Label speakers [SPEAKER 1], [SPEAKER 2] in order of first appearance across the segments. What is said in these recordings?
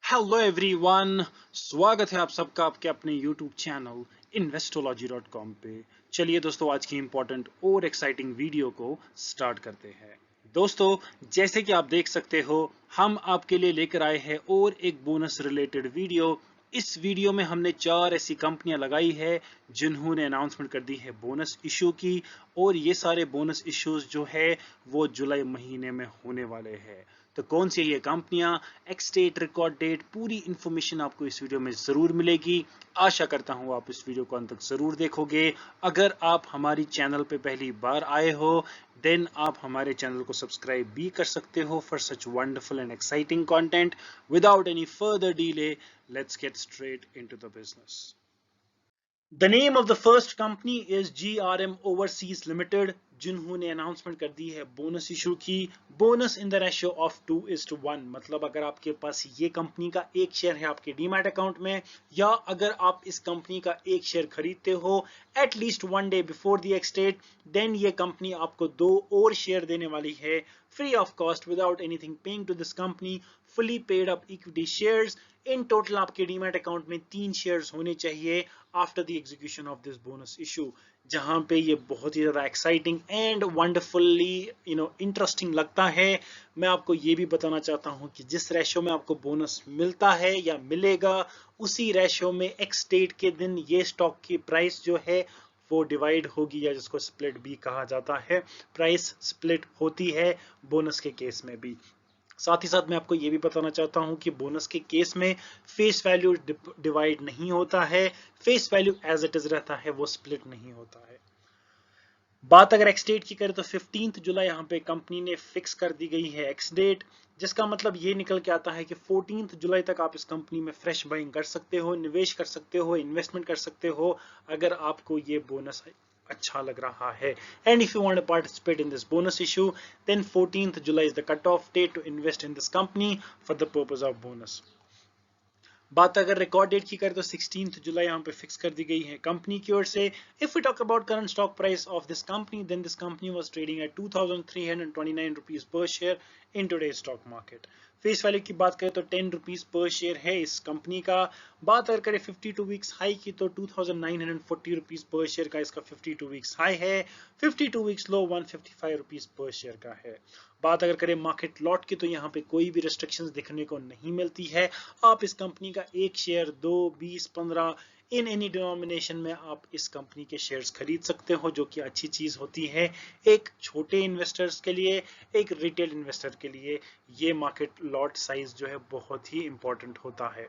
[SPEAKER 1] Hello everyone, स्वागत है आप सबका आपके अपने यूट्यूब चैनल investology.com पे। चलिए दोस्तों, आज की इम्पोर्टेंट और एक्साइटिंग वीडियो को स्टार्ट करते हैं। दोस्तों, जैसे कि आप देख सकते हो, हम आपके लिए लेकर आए हैं और एक बोनस रिलेटेड वीडियो। इस वीडियो में हमने 4 ऐसी कंपनियां लगाई है जिन्होंने अनाउंसमेंट कर दी है बोनस इशू की, और ये सारे बोनस इश्यूज जो है वो जुलाई महीने में होने वाले हैं। तो कौन सी ये कंपनियां, एक्स डेट, रिकॉर्ड डेट, पूरी इंफॉर्मेशन आपको इस वीडियो में जरूर मिलेगी। आशा करता हूं आप इस वीडियो को अंत तक जरूर देखोगे। अगर आप हमारी चैनल पे पहली बार आए हो देन आप हमारे चैनल को सब्सक्राइब भी कर सकते हो for such wonderful and exciting content. Without any further delay, let's get straight into the business. The name of the first company is GRM Overseas Limited, जिन्होंने अनाउंसमेंट कर दी है बोनस इशू की। Bonus in the ratio of 2:1, मतलब अगर आपके पास ये company का एक शेयर है आपके डीमैट अकाउंट में, या अगर आप इस कंपनी का एक शेयर खरीदते हो at least 1 day before the ex date, then ये कंपनी आपको 2 और शेयर देने वाली है free of cost without anything paying to this company. Fully paid up equity shares. In total आपके डीमैट अकाउंट में 3 शेयर्स होने चाहिए after the execution of this bonus issue, जहां पे ये बहुत ही ज्यादा एक्साइटिंग एंड वंडरफुली इंटरेस्टिंग लगता है। मैं आपको ये भी बताना चाहता हूं कि जिस रेशो में आपको बोनस मिलता है या मिलेगा, उसी रेशो में एक्स डेट के दिन ये स्टॉक की प्राइस जो है वो डिवाइड होगी, या जिसको स्प्लिट भी कहा जाता है। प्राइस स्प्लिट होती है बोनस के केस में भी। साथ ही साथ मैं आपको ये भी बताना चाहता हूं कि बोनस के केस में फेस वैल्यू डिवाइड नहीं होता है। Face value as it is रहता है, वो स्प्लिट नहीं होता है। बात अगर एक्स डेट की करें तो 15 जुलाई यहाँ पे कंपनी ने फिक्स कर दी गई है एक्स डेट, जिसका मतलब ये निकल के आता है कि 14 जुलाई तक आप इस कंपनी में फ्रेश बाइंग कर सकते हो, निवेश कर सकते हो, इन्वेस्टमेंट कर सकते हो, अगर आपको ये बोनस अच्छा लग रहा है। And if you want to participate in this bonus issue, then 14 July is the cut off date to invest in this company for the purpose of bonus. बात अगर रिकॉर्ड डेट की करें तो 16 जुलाई यहाँ पे फिक्स कर दी गई है कंपनी की ओर से। If we talk about current stock price of this company, then this company was trading at 2329 rupees per share in today stock market. Face value की बात करें तो 10 रुपीस पर शेयर है इस कंपनी का। बात अगर करें 52 वीक्स हाई की तो 2940 रुपीस पर शेयर का इसका 52 वीक्स हाई है। 52 weeks low 155 rupees per share का है। बात अगर करें मार्केट लॉट की तो यहाँ पे कोई भी रिस्ट्रिक्शंस देखने को नहीं मिलती है। आप इस कंपनी का एक शेयर 2, 20, 15 इन एनी डिनोमिनेशन में आप इस कंपनी के शेयर्स खरीद सकते हो, जो कि अच्छी चीज होती है एक छोटे इन्वेस्टर्स के लिए, एक रिटेल इन्वेस्टर के लिए। ये मार्केट लॉट साइज जो है बहुत ही इंपॉर्टेंट होता है।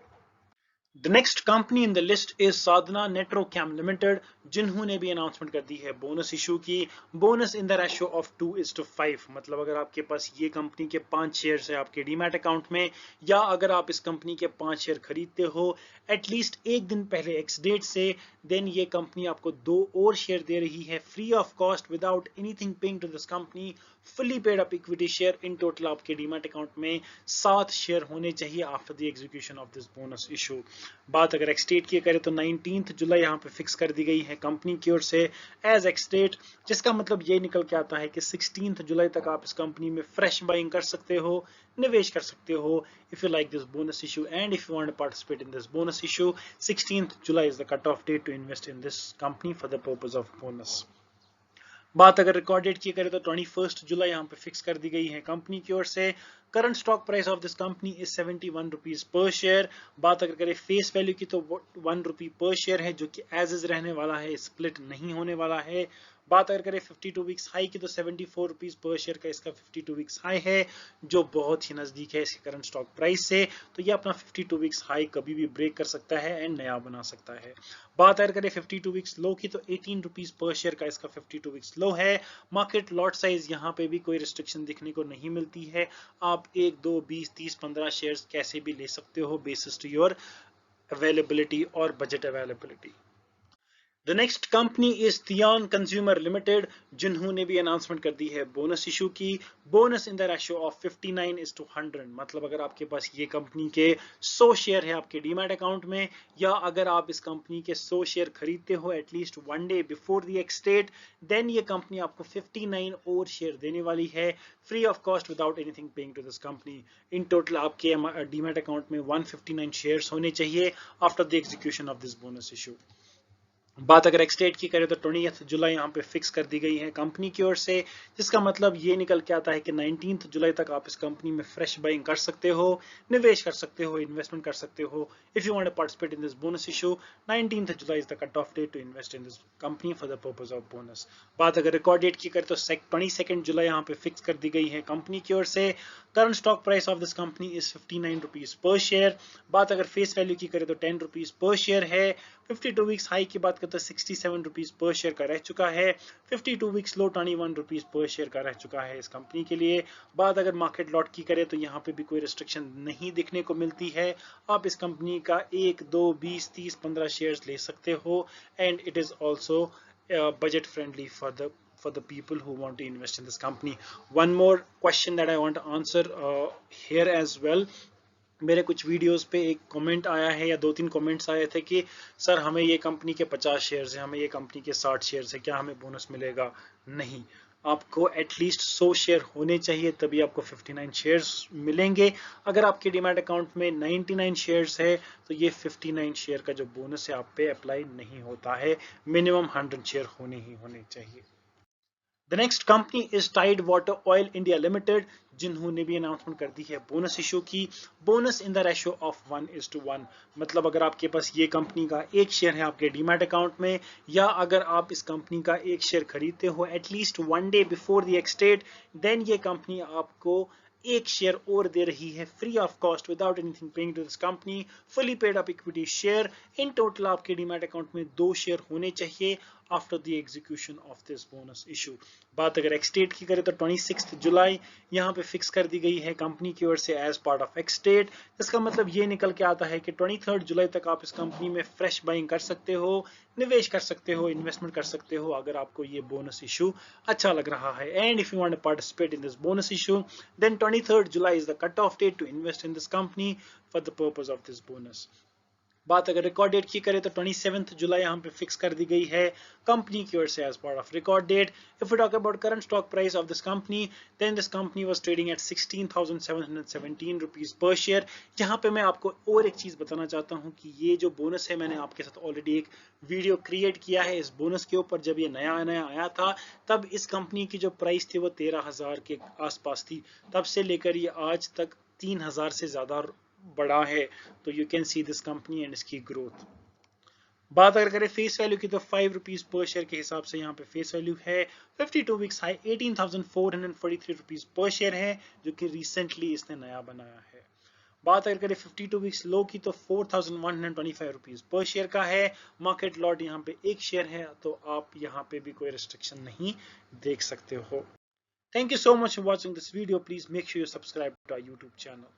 [SPEAKER 1] The next company in the list is Sadhana Netrochem Limited, जिन्होंने भी अनाउंसमेंट कर दी है बोनस इशू की। Bonus in the ratio of 2:5, मतलब अगर आपके पास ये कंपनी के 5 शेयर है आपके डीमैट अकाउंट में, या अगर आप इस कंपनी के 5 शेयर खरीदते हो एटलीस्ट एक दिन पहले एक्स डेट से, देन ये कंपनी आपको 2 और शेयर दे रही है free of cost without anything paying to this company. Fully paid up equity share. In total आपके डीमैट अकाउंट में 7 शेयर होने चाहिए after the execution of this bonus issue. बात अगर एक्स डेट की करें तो 19 जुलाई यहाँ पे फिक्स कर दी गई है कंपनी की ओर से एज एक्स डेट, जिसका मतलब ये निकल के आता है कि 16 जुलाई तक आप इस कंपनी में फ्रेश बाइंग कर सकते हो, निवेश कर सकते हो। If you like this bonus issue and if you want to participate in this bonus issue, 16 July is the cut off date to invest in this company for the purpose of bonus. बात अगर record date की करें तो 21 जुलाई यहाँ पे fix कर दी गई है कंपनी की ओर से। Current stock price of this company is 71 rupees per share. बात अगर करें फेस वैल्यू की तो 1 रुपी पर शेयर है, जो कि एज इज रहने वाला है, स्प्लिट नहीं होने वाला है। बात अगर करें 52 वीक्स हाई की तो 74 रुपीज पर शेयर का इसका 52 वीक्स हाई है, जो बहुत ही नजदीक है इसके करंट स्टॉक प्राइस से। तो ये अपना 52 वीक्स हाई कभी भी ब्रेक कर सकता है एंड नया बना सकता है। बात अगर करें 52 वीक्स लो की तो 18 रुपीज पर शेयर का इसका 52 वीक्स लो है। मार्केट लॉट साइज यहाँ पे भी कोई रिस्ट्रिक्शन देखने को नहीं मिलती है। आप 1, 2, 20, 30, 15 शेयर्स कैसे भी ले सकते हो बेसिस टू योर अवेलेबिलिटी और budget availability. The next company is Theon consumer limited, जिन्होंने भी अनाउंसमेंट कर दी है बोनस इशू की। Bonus in the ratio of 59:100, मतलब अगर आपके पास ये कंपनी के 100 शेयर है आपके डीमैट अकाउंट में, या अगर आप इस कंपनी के 100 शेयर खरीदते हो at least 1 day before the ex date, then ये कंपनी आपको 59 और शेयर देने वाली है free of cost without anything paying to this company. In total आपके डीमैट अकाउंट में 159 शेयर्स होने चाहिए after the execution of this bonus issue. बात अगर एक्स डेट की करें तो 20 जुलाई यहाँ पे फिक्स कर दी गई है कंपनी की ओर से, जिसका मतलब ये निकल के आता है कि 19 जुलाई तक आप इस कंपनी में फ्रेश बाइंग कर सकते हो, निवेश कर सकते हो, इन्वेस्टमेंट कर सकते हो। If you want to participate in this bonus issue, 19 July is the cut off date to invest in this company for the purpose of bonus. बात अगर रिकॉर्ड डेट की करें तो 22 जुलाई यहाँ पे फिक्स कर दी गई है कंपनी की ओर से। Current stock price of this company is 59 rupees per share. बात अगर फेस वैल्यू की करें तो 10 रुपीज पर शेयर है। 52 वीक्स हाई की बात करें तो 67 रुपीज पर शेयर का रह चुका है। 52 weeks low 21 rupees per share का रह चुका है इस कंपनी के लिए। बात अगर मार्केट लॉट की करें तो यहाँ पे भी कोई रिस्ट्रिक्शन नहीं दिखने को मिलती है। आप इस कंपनी का 1, 2, 20, 30, 15 शेयर्स ले सकते हो, and it is also budget friendly for the people who want to invest in this company. One more question that I want to answer here as well. मेरे कुछ वीडियोस पे एक कमेंट आया है या 2-3 कमेंट्स आए थे कि सर हमें ये कंपनी के 50 शेयर्स है, हमें ये कंपनी के 60 शेयर्स है, क्या हमें बोनस मिलेगा? नहीं, आपको एटलीस्ट 100 शेयर होने चाहिए तभी आपको 59 शेयर्स मिलेंगे। अगर आपके डीमैट अकाउंट में 99 शेयर्स है तो ये 59 शेयर का जो बोनस है आप पे अप्लाई नहीं होता है, मिनिमम 100 शेयर होने ही होने चाहिए। The next company is tied water oil India limited, जिन्होंने भी अनाउंसमेंट कर दी है बोनस इशू की। Bonus in the ratio of 1:1, मतलब अगर आपके पास ये कंपनी का एक शेयर है आपके डीमैट अकाउंट में, या अगर आप इस कंपनी का एक शेयर खरीदते हो at least 1 day before the ex date, then ये कंपनी आपको एक शेयर और दे रही है free of cost without anything paying to this company, fully paid up equity share. In total आपके डीमैट अकाउंट में 2 शेयर होने चाहिए after the execution of this bonus issue. बात अगर एक्स डेट की करें तो 26 जुलाई यहाँ पे फिक्स कर दी गई है कंपनी की ओर से as part of ex date. इसका मतलब ये निकल के आता है कि 23 जुलाई तक आप इस कंपनी में फ्रेश बाइंग कर सकते हो, निवेश कर सकते हो, इन्वेस्टमेंट कर सकते हो अगर आपको ये बोनस इशू अच्छा लग रहा है। And if you want to participate in this bonus issue, then 23 July is the cut off date to invest in this company for the purpose of this bonus. बात अगर रिकॉर्ड डेट की करें तो 27 जुलाई यहाँ पे फिक्स कर दी गई है कंपनी की ओर से as part of record date. If you talk about current stock price of this company, then this company was trading at 16,717 rupees per share. यहाँ पे मैं आपको और एक चीज बताना चाहता हूँ कि ये जो बोनस है, मैंने आपके साथ ऑलरेडी एक वीडियो क्रिएट किया है इस बोनस के ऊपर। जब ये नया नया आया था तब इस कंपनी की जो प्राइस थी वो 13,000 के आसपास थी, तब से लेकर ये आज तक 3,000 से ज्यादा बड़ा है। तो you can see this company and इसकी ग्रोथ। बात अगर करें फेस वैल्यू की तो 5 रुपीज पर शेयर के हिसाब से यहाँ पे फेस वैल्यू है। 52 weeks high 18,443 rupees per share है, जो कि रिसेंटली इसने नया बनाया है। बात अगर करें 52 वीक्स लो की तो 4,125 रुपीज पर शेयर का है। मार्केट लॉट यहाँ पे एक शेयर है, तो आप यहाँ पे भी कोई रिस्ट्रिक्शन नहीं देख सकते हो। Thank you so much for watching this video. Please make sure you subscribe to our YouTube channel.